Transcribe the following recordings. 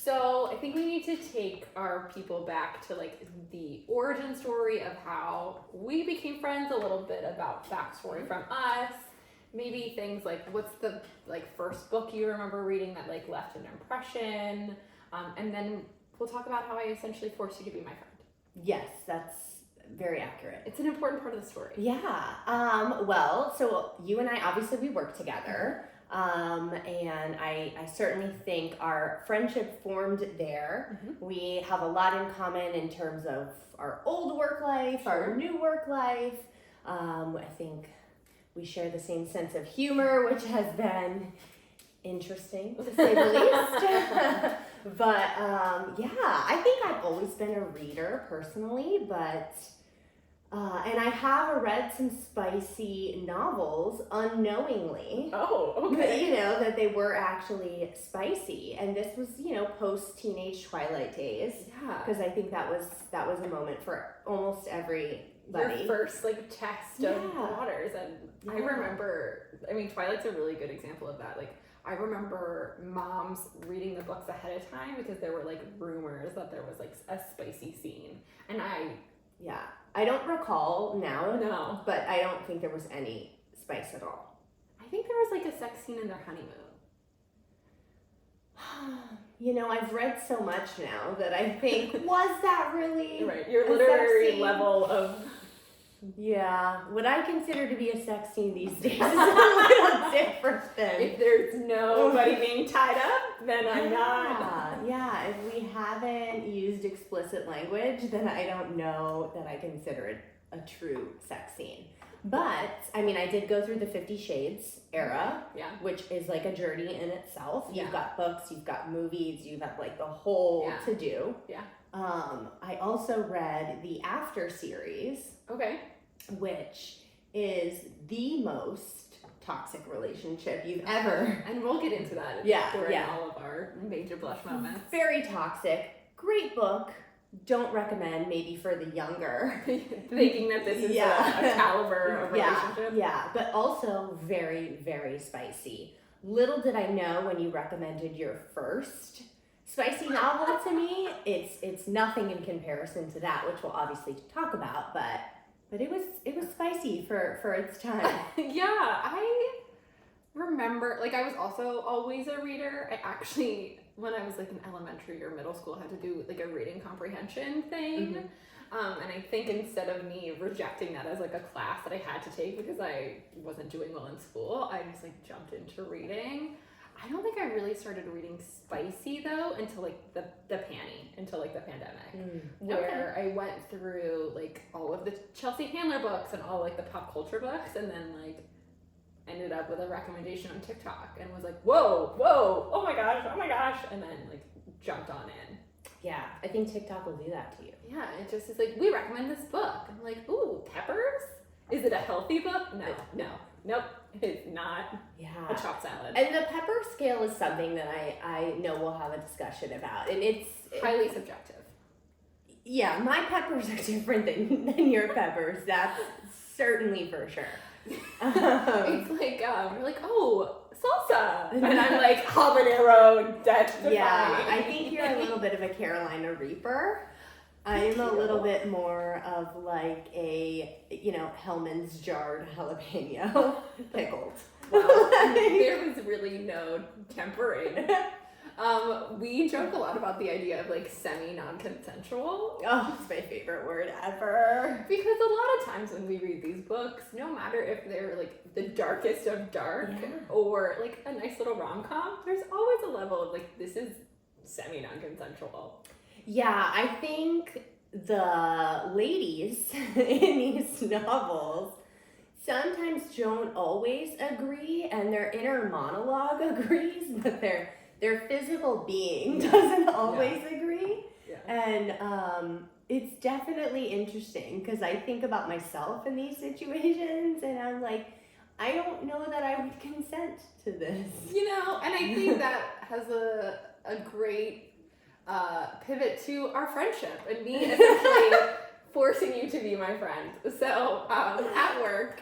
So I think we need to take our people back to like the origin story of how we became friends, a little bit about backstory from us, maybe things like what's the like first book you remember reading that like left an impression, and then we'll talk about how I essentially forced you to be my friend. Yes, that's very accurate. It's an important part of the story. Yeah. Well, so you and I, obviously we work together. And I certainly think our friendship formed there. Mm-hmm. We have a lot in common in terms of our old work life, our new work life. I think we share the same sense of humor, which has been interesting to say the least. But yeah, I think I've always been a reader personally, but and I have read some spicy novels unknowingly. Oh, okay. You know, that they were actually spicy. And this was, you know, post-teenage Twilight days. Yeah. Because I think that was a moment for almost everybody. Your first, like, test of waters. And I remember, I mean, Twilight's a really good example of that. Like, I remember moms reading the books ahead of time because there were, like, rumors that there was, like, a spicy scene. And I don't recall now. No. But I don't think there was any spice at all. I think there was like a sex scene in their honeymoon. You know, I've read so much now that I think, was that really right? Your literary level of... Yeah. What I consider to be a sex scene these days is a little different than... If there's nobody being tied up, then I'm not. Yeah, if we haven't used explicit language, then I don't know that I consider it a true sex scene. But, I mean, I did go through the 50 Shades era, which is like a journey in itself. You've got books, you've got movies, you've got like the whole to-do. Yeah. I also read the After series. Okay. Which is the most toxic relationship you've ever... And we'll get into that during all of our major blush moments. Very toxic. Great book. Don't recommend maybe for the younger. Thinking that this is a caliber of relationship. Yeah, but also very, very spicy. Little did I know when you recommended your first spicy novel to me, it's nothing in comparison to that, which we'll obviously talk about, but it was spicy for its time. Yeah, I remember, like, I was also always a reader. I actually, when I was like in elementary or middle school, had to do like a reading comprehension thing. Mm-hmm. And I think instead of me rejecting that as like a class that I had to take because I wasn't doing well in school, I just like jumped into reading. I don't think I really started reading spicy though until like the pandemic, where I went through like all of the Chelsea Handler books and all like the pop culture books, and then like ended up with a recommendation on TikTok and was like, whoa, oh my gosh, and then like jumped on in. Yeah, I think TikTok will do that to you. Yeah, it just is like, we recommend this book. I'm like, ooh, peppers? Is it a healthy book? Nope. It's not a chopped salad. And the pepper scale is something that I know we'll have a discussion about. And it's highly subjective. Yeah, my peppers are different than your peppers. That's certainly for sure. It's like, you're like, oh, salsa. And I'm like, habanero, death defying. Yeah, I think you're a little bit of a Carolina Reaper. I'm a little bit more of like a, Hellman's jarred jalapeno pickled. Wow, there was really no tempering. We joke a lot about the idea of like semi-non-consensual. Oh, it's my favorite word ever. Because a lot of times when we read these books, no matter if they're like the darkest of dark or like a nice little rom-com, there's always a level of like, this is semi-non-consensual. Yeah, I think the ladies in these novels sometimes don't always agree, and their inner monologue agrees, but their physical being doesn't always agree. Yeah. And it's definitely interesting because I think about myself in these situations, and I'm like, I don't know that I would consent to this. And I think that has a great pivot to our friendship and me essentially forcing you to be my friend. So at work,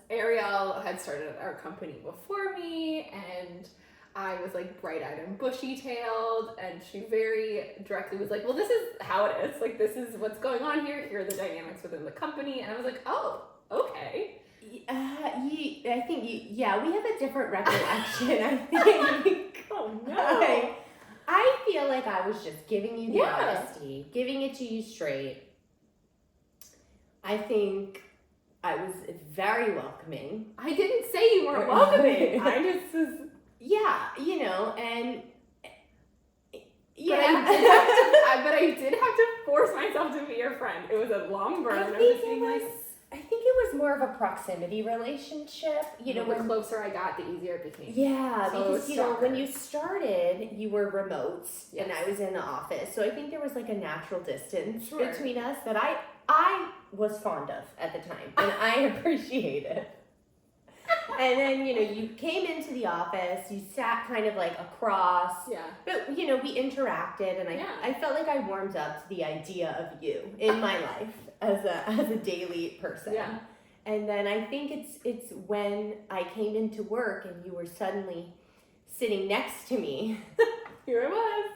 Arielle had started our company before me, and I was like bright-eyed and bushy-tailed, and she very directly was like, well, this is how it is. Like, this is what's going on here. Here are the dynamics within the company. And I was like, oh, okay. I think we have a different recollection, I think. Oh, no. I feel like I was just giving you the honesty, giving it to you straight. I think I was very welcoming. I didn't say you weren't welcoming. I just was... Yeah, and... Yeah. But I did have to force myself to be your friend. It was a long burn. I think it was more of a proximity relationship. The closer I got, the easier it became. Yeah, so because when you started, you were remote, and I was in the office. So I think there was like a natural distance between us that I was fond of at the time, and I appreciated. And then, you came into the office, you sat kind of like across. Yeah. But, we interacted, and I felt like I warmed up to the idea of you in my life as a daily person. Yeah. And then I think it's when I came into work and you were suddenly sitting next to me. Here it was.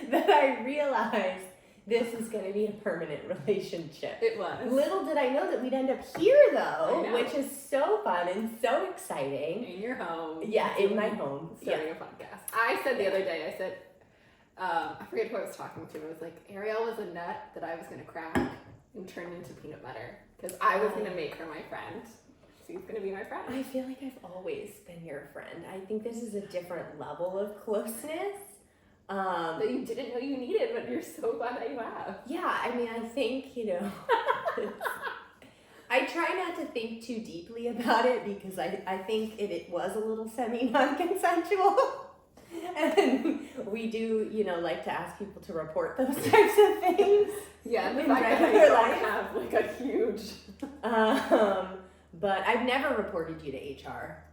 That I realized this is going to be a permanent relationship. It was. Little did I know that we'd end up here, though, which is so fun and so exciting. In your home. Yeah, in my home. Starting a podcast. I said the other day, I forget who I was talking to. I was like, Arielle was a nut that I was going to crack and turn into peanut butter. Because I was going to make her my friend. She's going to be my friend. I feel like I've always been your friend. I think this is a different level of closeness. That you didn't know you needed, but you're so glad that you have. Yeah, I mean, I think, I try not to think too deeply about it because I think it was a little semi-non-consensual. And we do, like to ask people to report those types of things. Yeah, the fact that I don't have like a huge... But I've never reported you to HR.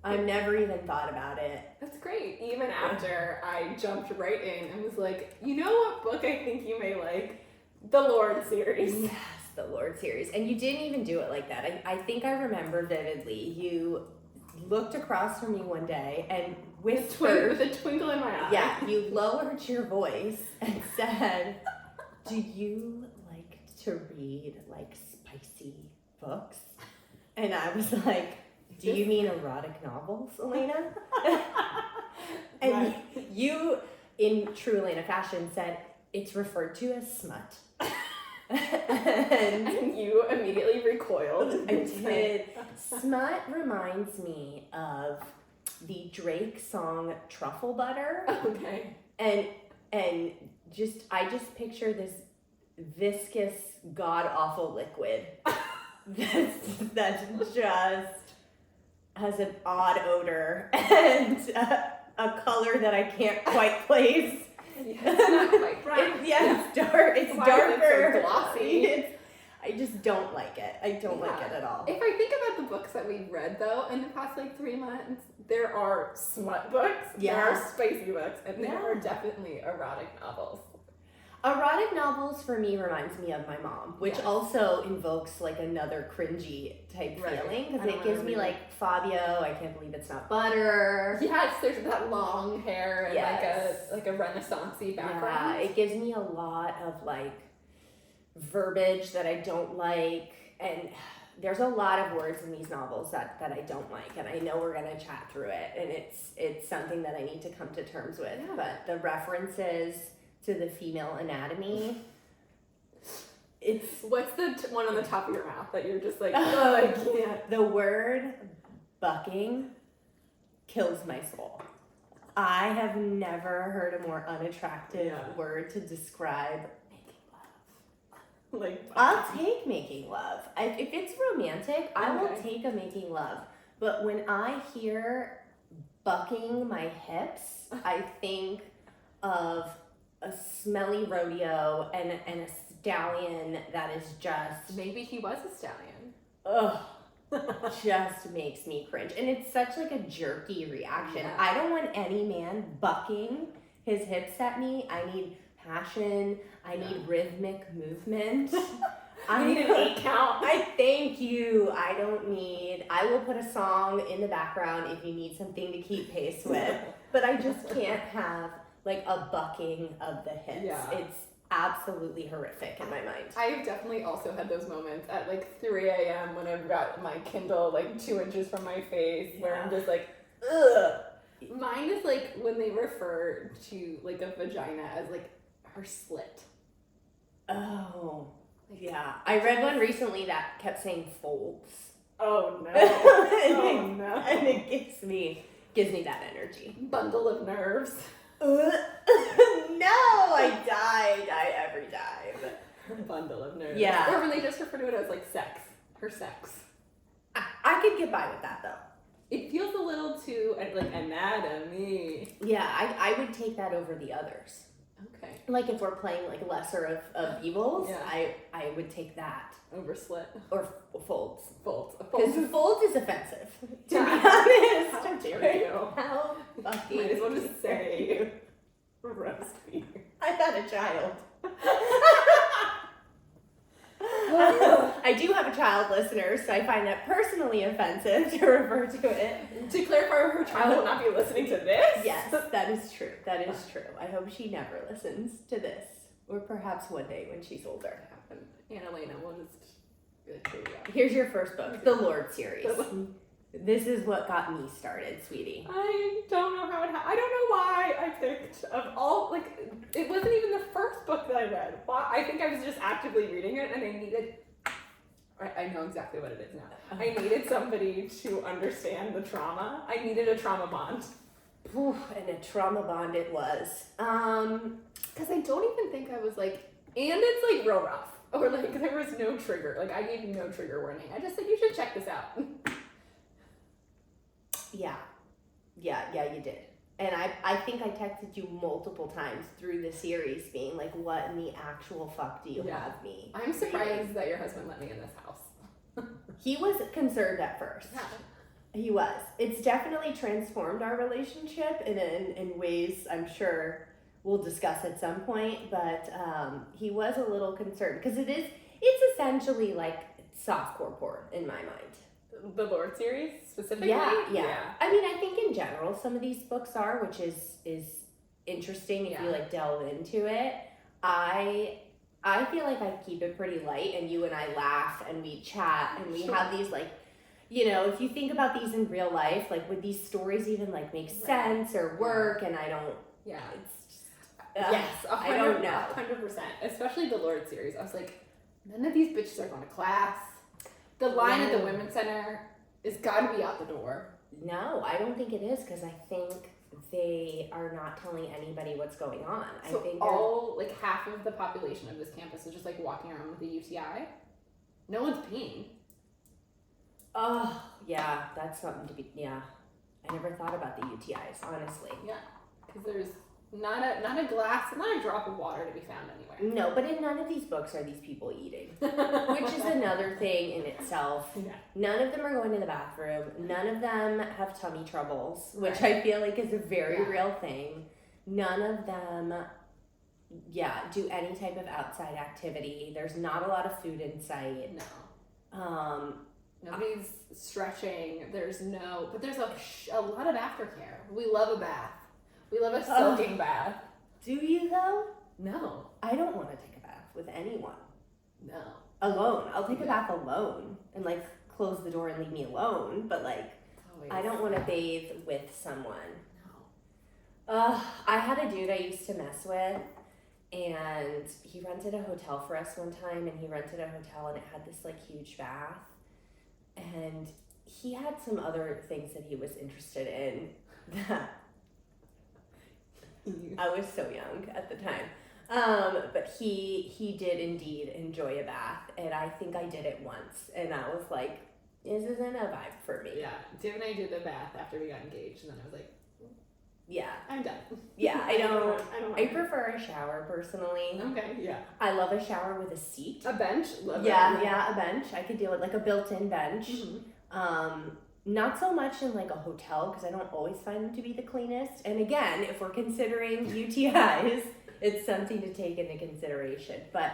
I've never even thought about it. That's great. Even after I jumped right in and was like, you know what book I think you may like? The Lord series. Yes, the Lord series. And you didn't even do it like that. I think I remember vividly. You looked across from me one day and whispered. With a twinkle in my eye. Yeah, you lowered your voice and said, do you like to read like spicy books? And I was like, do you mean erotic novels, Alaina? And you, in true Alaina fashion, said, it's referred to as smut. and you immediately recoiled. I did. Smut reminds me of the Drake song Truffle Butter. Okay. And I just picture this viscous, god-awful liquid that's just has an odd odor and a color that I can't quite place. Yeah, it's not quite brown. It's dark. It's darker. So glossy. I just don't like it. I don't like it at all. If I think about the books that we've read, though, in the past, 3 months, there are smut books, there are spicy books, and there are definitely erotic novels. Erotic novels, for me, reminds me of my mom, which also invokes, another cringy type feeling, because it gives me, Fabio, I can't believe it's not butter. Yes, there's that long hair and, like a Renaissance-y background. Yeah, it gives me a lot of, verbiage that I don't like, and there's a lot of words in these novels that I don't like, and I know we're going to chat through it, and it's something that I need to come to terms with, but the references to the female anatomy, what's the one on the top of your mouth that you're just like, oh, I can't? The word bucking kills my soul. I have never heard a more unattractive word to describe making love. I'll take making love. If it's romantic, I will take a making love. But when I hear bucking my hips, I think of a smelly rodeo and a stallion that is just... Maybe he was a stallion. Ugh. Just makes me cringe. And it's such a jerky reaction. Yeah. I don't want any man bucking his hips at me. I need passion. I need rhythmic movement. I need an 8 count. I thank you. I will put a song in the background if you need something to keep pace with. But I just can't have like a bucking of the hips. Yeah. It's absolutely horrific in my mind. I've definitely also had those moments at like 3 a.m. when I've got my Kindle like 2 inches from my face where I'm just like, ugh. Mine is like when they refer to like a vagina as like her slit. Oh, Like, yeah. I read one recently that kept saying folds. Oh no. Oh no. And it gives me that energy. Bundle of nerves. No, I die every time. Bundle of nerves. Yeah. Or when they just refer to it as like sex. Her sex. I could get by with that though. It feels a little too like anatomy. Yeah, I would take that over the others. Okay. Like if we're playing like lesser of evils, Yeah. I would take that. Over slit. Or folds. Folds. Because folds is offensive. To be honest. How dare you? How fucking Might as well just say roast beef. I had a child. I do have a child listener, so I find that personally offensive to refer to it. To clarify, her child will not be listening to this? Yes, that is true. That is true. I hope she never listens to this. Or perhaps one day when she's older. And Alaina will just figure it out. Here's your first book, the Lord series. This is what got me started, sweetie. I don't know how it happened. I don't know why I picked of all, like, it wasn't even the first book that I read. Why? I think I was just actively reading it and I needed, I know exactly what it is now. I needed somebody to understand the trauma. I needed a trauma bond. Ooh, and a trauma bond it was. Because I don't even think I was like, and it's like real rough. Or like there was no trigger. Like I gave you no trigger warning. I just said you should check this out. Yeah, you did. And I think I texted you multiple times through the series being like, what in the actual fuck do you have me? I'm surprised that your husband let me in this house. He was concerned at first. Yeah. He was. It's definitely transformed our relationship in ways I'm sure we'll discuss at some point, but he was a little concerned because it's essentially like softcore porn in my mind. The Lord series specifically? Yeah. I mean, I think in general some of these books are, which is interesting if you like delve into it. I feel like I keep it pretty light, and you and I laugh and we chat and we have these like, you know, if you think about these in real life, like would these stories even like make sense or work? And I don't. Yeah. It's just, Yes, I don't know. 100%. Especially the Lord series. I was like, none of these bitches are going to class. The line at the Women's Center is got to be out the door. No, I don't think it is, because I think they are not telling anybody what's going on. So I think all, like half of the population of this campus is just like walking around with a UTI. No one's peeing. Oh, yeah, that's something to be, yeah. I never thought about the UTIs, honestly. Yeah, because there's not a glass, not a drop of water to be found anywhere. No, but in none of these books are these people eating, which is another thing in itself. Yeah. None of them are going to the bathroom. None of them have tummy troubles, which I feel like is a very real thing. None of them, do any type of outside activity. There's not a lot of food in sight. No. Nobody's stretching. There's a lot of aftercare. We love a bath. We love a soaking bath. Do you though? No. I don't want to take a bath with anyone. No. Alone. I'll take a bath alone and like close the door and leave me alone. But like, I don't want to bathe with someone. No. I had a dude I used to mess with, and he rented a hotel for us one time, and he rented a hotel and it had this like huge bath, and he had some other things that he was interested in that I was so young at the time. But he did indeed enjoy a bath, and I think I did it once, and I was like, this isn't a vibe for me. Yeah. Dave and I did the bath after we got engaged, and then I was like, yeah, I'm done. Yeah, I don't. I I prefer a shower personally. Okay, yeah. I love a shower with a seat. A bench? Love Yeah, it. yeah, a bench. I could deal with like a built-in bench. Mm-hmm. Not so much in like a hotel, because I don't always find them to be the cleanest. And again, if we're considering UTIs, it's something to take into consideration. But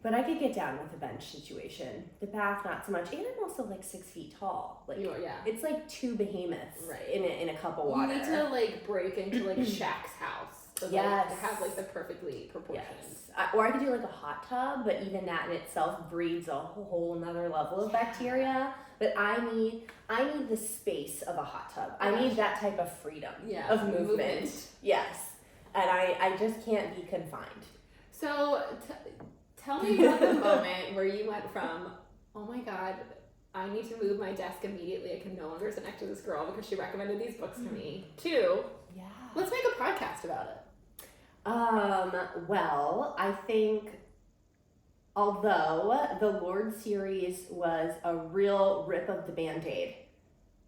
But I could get down with the bench situation. The bath, not so much. And I'm also like 6 feet tall. Like, it's like 2 behemoths in a cup of water. You need to like break into like Shaq's house. To, like, to have like the perfectly proportions. Yes. Or I could do like a hot tub, but even that in itself breeds a whole another level of bacteria. But I need the space of a hot tub. I need that type of freedom of movement. Yes. And I just can't be confined. So tell me about the moment where you went from, oh my God, I need to move my desk immediately. I can no longer sit next to this girl because she recommended these books to me. To, let's make a podcast about it. Well, I think although the Lord series was a real rip of the Band-Aid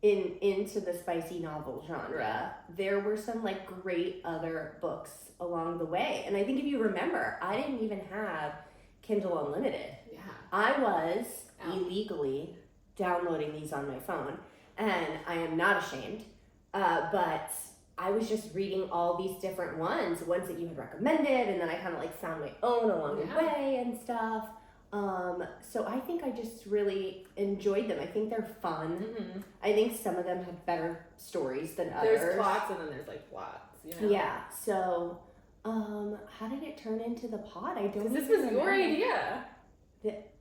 into the spicy novel genre, there were some like great other books along the way. And I think if you remember, I didn't even have Kindle Unlimited. Yeah. I was illegally downloading these on my phone, and I am not ashamed, but I was just reading all these different ones that you had recommended, and then I kind of like found my own along the way and stuff. So I think I just really enjoyed them. I think they're fun. Mm-hmm. I think some of them have better stories than others. There's plots and then there's like plots, you know? Yeah, so how did it turn into the pod? I don't know. This was your idea.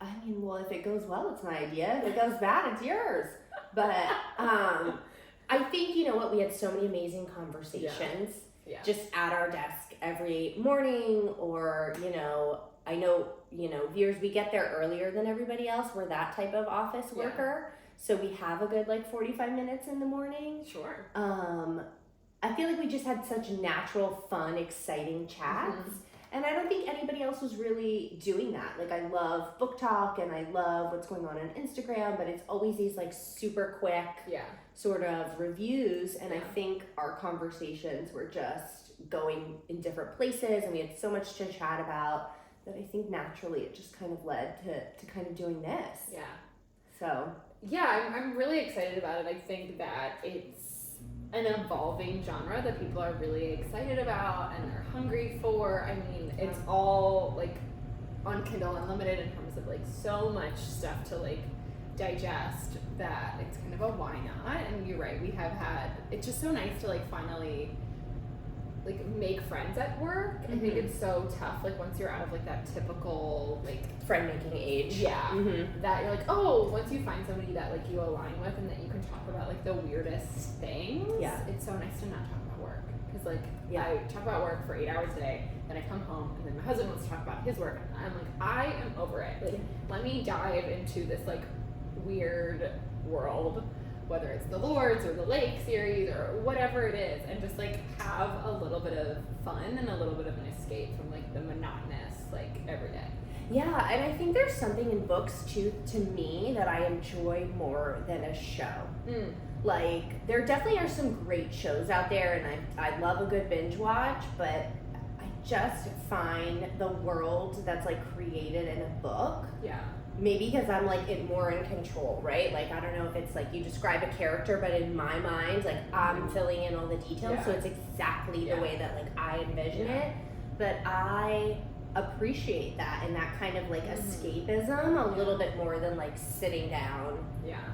I mean, well, if it goes well, it's my idea. If it goes bad, it's yours. But I think, you know what, we had so many amazing conversations just at our desk every morning, or, you know, I know, you know, viewers, we get there earlier than everybody else. We're that type of office worker. So we have a good like 45 minutes in the morning. Sure. I feel like we just had such natural, fun, exciting chats. Mm-hmm. And I don't think anybody else was really doing that. Like, I love book talk and I love what's going on Instagram, but it's always these like super quick sort of reviews. And I think our conversations were just going in different places, and we had so much to chat about that I think naturally it just kind of led to kind of doing this. Yeah. So. Yeah, I'm really excited about it. I think that it's an evolving genre that people are really excited about and they're hungry for. I mean, it's all like on Kindle Unlimited in terms of like so much stuff to like digest that it's kind of a why not. And you're right, we have had, it's just so nice to like finally like make friends at work. Mm-hmm. I think it's so tough, like once you're out of like that typical like friend making age. Yeah. Mm-hmm. That you're like, oh, once you find somebody that like you align with and that you can talk about like the weirdest things. Yeah. It's so nice to not talk about work. Because like I talk about work for 8 hours a day, then I come home and then my husband wants to talk about his work, and I'm like, I am over it. Like let me dive into this like weird world, whether it's the Lords or the Lake series or whatever it is, and just like have a little bit of fun and a little bit of an escape from like the monotonous like everyday. Yeah, and I think there's something in books too, to me, that I enjoy more than a show. Mm. Like, there definitely are some great shows out there, and I love a good binge watch, but I just find the world that's like created in a book. Yeah. Maybe because I'm like more in control, right? Like, I don't know if it's like you describe a character, but in my mind, like I'm filling in all the details, so it's exactly the way that like I envision it. But I appreciate that and that kind of like escapism a little bit more than like sitting down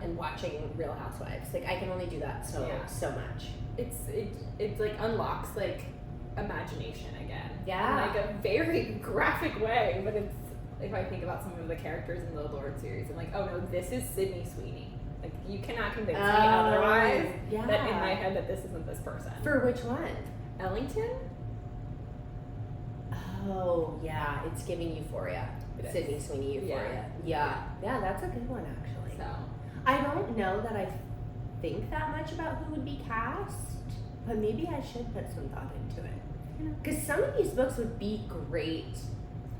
and watching Real Housewives. Like I can only do that so much. It's like unlocks like imagination again. Yeah. In like a very graphic way, but it's, if I think about some of the characters in the Lord series, I'm like, oh no, this is Sydney Sweeney. Like you cannot convince me otherwise that in my head that this isn't this person. For which one? Ellington? Oh, yeah, it's giving Euphoria. Sydney Sweeney Euphoria. Yeah, that's a good one, actually. So, I don't know that I think that much about who would be cast, but maybe I should put some thought into it. Because some of these books would be great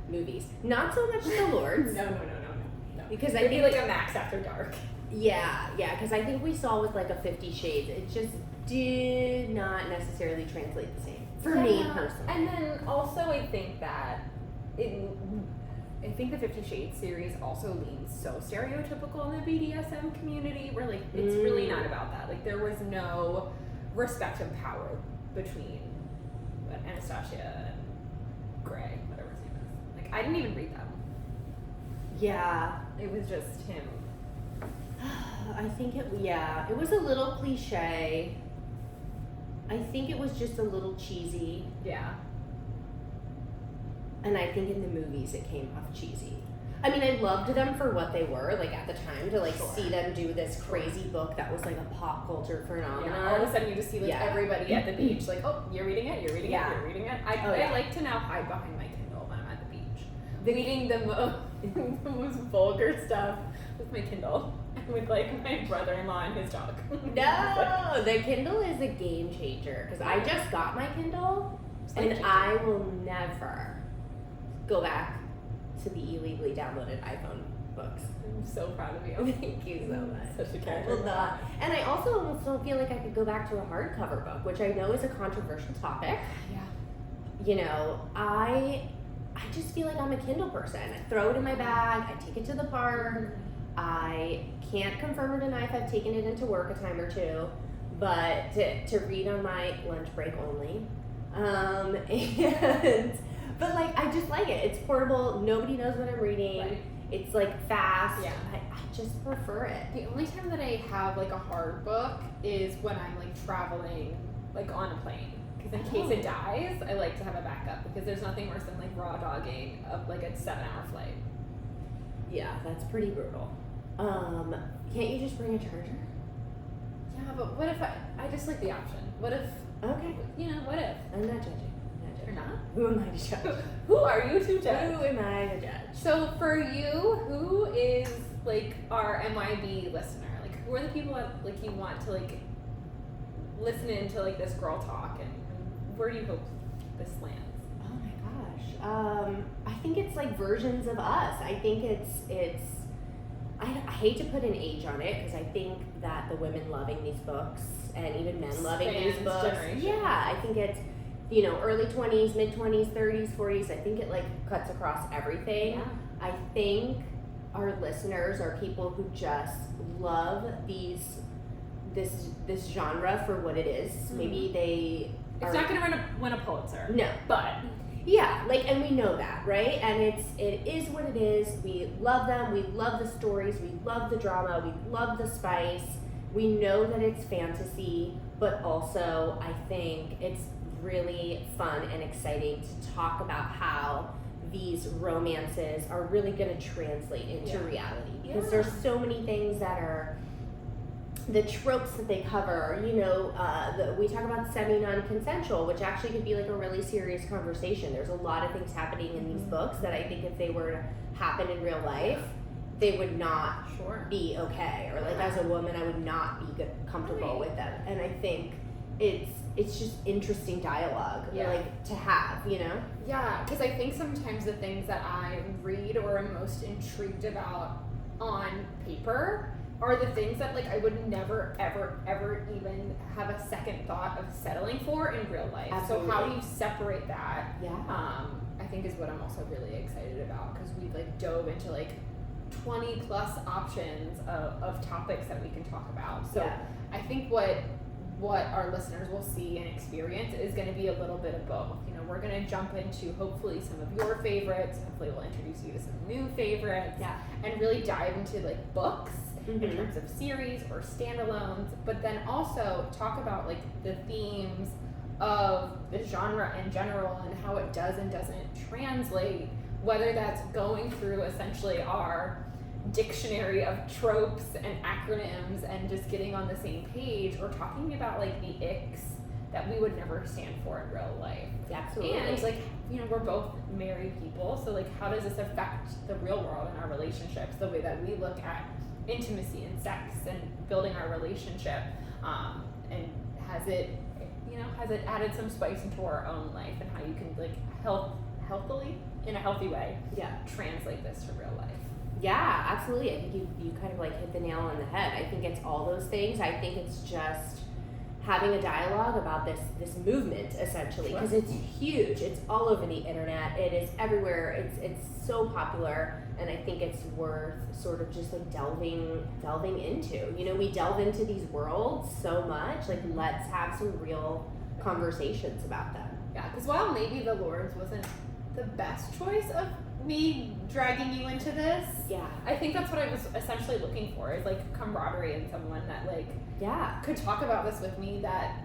movies. Not so much The Lords. No. Because It'd be like a Max After Dark. Yeah, because I think we saw with like a 50 Shades, it just did not necessarily translate the same. For me personally. And then also I think that I think the 50 Shades series also leans so stereotypical in the BDSM community, where like it's really not about that. Like there was no respect of power between Anastasia and Gray, whatever his name is. Like I didn't even read them. Yeah. It was just him. I think it was a little cliche. I think it was just a little cheesy. Yeah. And I think in the movies it came off cheesy. I mean, I loved them for what they were, like, at the time, to, like, see them do this crazy book that was, like, a pop culture phenomenon. Yeah, all of a sudden you just see, like, everybody at the beach, like, oh, you're reading it, you're reading it, you're reading it. I like to now hide behind my Kindle when I'm at the beach. Reading the most vulgar stuff with my Kindle. And with, like, my brother-in-law and his dog. No! The Kindle is a game changer, because I just got my Kindle, and I will never go back to the illegally downloaded iPhone books. I'm so proud of you. Thank you so much. Such a character. Will not. And I also almost don't feel like I could go back to a hardcover book, which I know is a controversial topic. Yeah. You know, I just feel like I'm a Kindle person. I throw it in my bag, I take it to the park. I can't confirm or deny if I've taken it into work a time or two, but to read on my lunch break only. But like, I just like it. It's portable. Nobody knows what I'm reading. Right. It's like fast. Yeah. I just prefer it. The only time that I have like a hard book is when I'm like traveling, like on a plane. Because in case it dies, I like to have a backup because there's nothing worse than like raw dogging of like a 7-hour flight. Yeah, that's pretty brutal. Can't you just bring a charger? Yeah, but what if I just like the option? What if? Okay. You know, what if? I'm not judging. You're not? Who am I to judge? Who are you to judge? Who am I to judge? So for you, who is like our MYB listener? Like who are the people that like you want to like listen into like this girl talk, and where do you hope this lands? Oh my gosh. I think it's like versions of us. I think it's I hate to put an age on it because I think that the women loving these books and even men loving these books. Generation. Yeah, I think it's, you know, early 20s, mid 20s, 30s, 40s. I think it like cuts across everything. Yeah. I think our listeners are people who just love this genre for what it is. Mm-hmm. Maybe they It's not going to win a Pulitzer. No. But yeah, like, and we know that, right? And it is what it is. We love them. We love the stories. We love the drama. We love the spice. We know that it's fantasy, but also I think it's really fun and exciting to talk about how these romances are really going to translate into reality, because there's so many things that are the tropes that they cover. You know, we talk about semi-non-consensual, which actually could be like a really serious conversation. There's a lot of things happening in these books that I think if they were to happen in real life, they would not be okay, or like as a woman I would not be comfortable with them. And I think it's just interesting dialogue, like, to have, you know? Yeah, because I think sometimes the things that I read or am most intrigued about on paper are the things that like I would never ever even have a second thought of settling for in real life. Absolutely. So how do you separate that? I think is what I'm also really excited about, because we've like dove into like 20 plus options of topics that we can talk about. So I think what our listeners will see and experience is going to be a little bit of both. You know, we're going to jump into hopefully some of your favorites. Hopefully we'll introduce you to some new favorites. And really dive into like books in terms of series or standalones, but then also talk about like the themes of the genre in general and how it does and doesn't translate, whether that's going through essentially our dictionary of tropes and acronyms and just getting on the same page, or talking about like the icks that we would never stand for in real life. Absolutely. And like, you know, we're both married people, so like how does this affect the real world and our relationships, the way that we look at intimacy and sex and building our relationship, and has it added some spice into our own life, and how you can like healthily, in a healthy way, translate this to real life. Yeah, absolutely. I think you kind of like hit the nail on the head. I think it's all those things. I think it's just having a dialogue about this movement, essentially, because it's huge. It's all over the internet. It is everywhere. It's so popular, and I think it's worth sort of just like delving into. You know, we delve into these worlds so much. Like, let's have some real conversations about them. Yeah, because while maybe the Lords wasn't the best choice of me dragging you into this. Yeah. I think that's what I was essentially looking for, is like camaraderie and someone that like could talk about this with me, that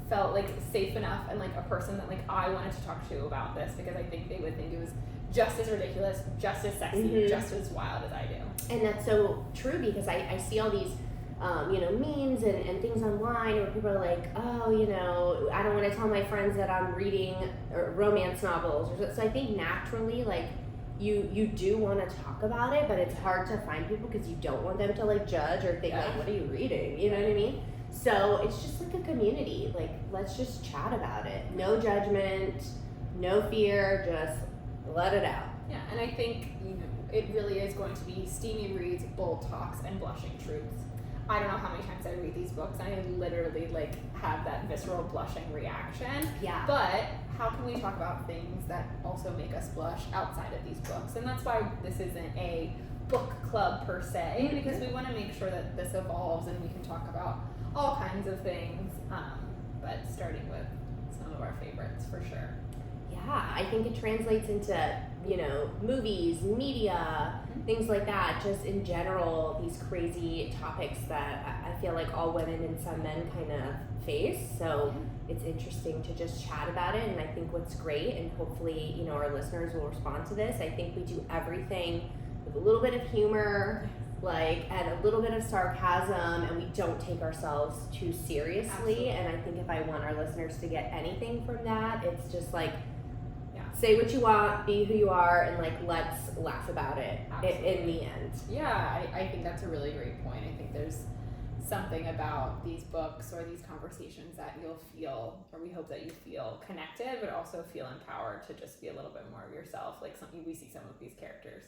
felt like safe enough, and like a person that like I wanted to talk to about this, because I think they would think it was just as ridiculous, just as sexy, just as wild as I do. And that's so true, because I see all these memes and things online where people are like, oh, I don't want to tell my friends that I'm reading romance novels. So I think naturally, like, you do want to talk about it, but it's hard to find people because you don't want them to like judge or think like, what are you reading? You know what I mean? So it's just like a community. Like, let's just chat about it. No judgment, no fear, just let it out. Yeah, and I think it really is going to be steamy reads, bold talks, and blushing truths. I don't know how many times I read these books and I literally like have that visceral blushing reaction. Yeah. But how can we talk about things that also make us blush outside of these books? And that's why this isn't a book club per se, because we want to make sure that this evolves and we can talk about all kinds of things, but starting with some of our favorites for sure. Yeah, I think it translates into, movies, media, things like that. Just in general, these crazy topics that I feel like all women and some men kind of face. So it's interesting to just chat about it. And I think what's great, and hopefully, our listeners will respond to this, I think we do everything with a little bit of humor, and a little bit of sarcasm, and we don't take ourselves too seriously. Absolutely. And I think if I want our listeners to get anything from that, it's just like, say what you want, be who you are, and like, let's laugh about it in the end. Yeah, I think that's a really great point. I think there's something about these books or these conversations that you'll feel, or we hope that you feel connected, but also feel empowered to just be a little bit more of yourself, like something we see some of these characters.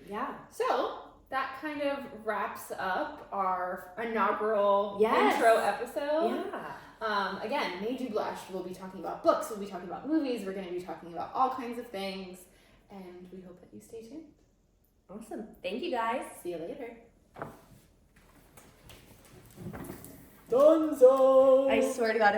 Yeah. So that kind of wraps up our inaugural intro episode. Yeah. Again, Made You Blush. We'll be talking about books, we'll be talking about movies, we're going to be talking about all kinds of things, and we hope that you stay tuned. Awesome. Thank you, guys. See you later. Dunzo! I swear to God, if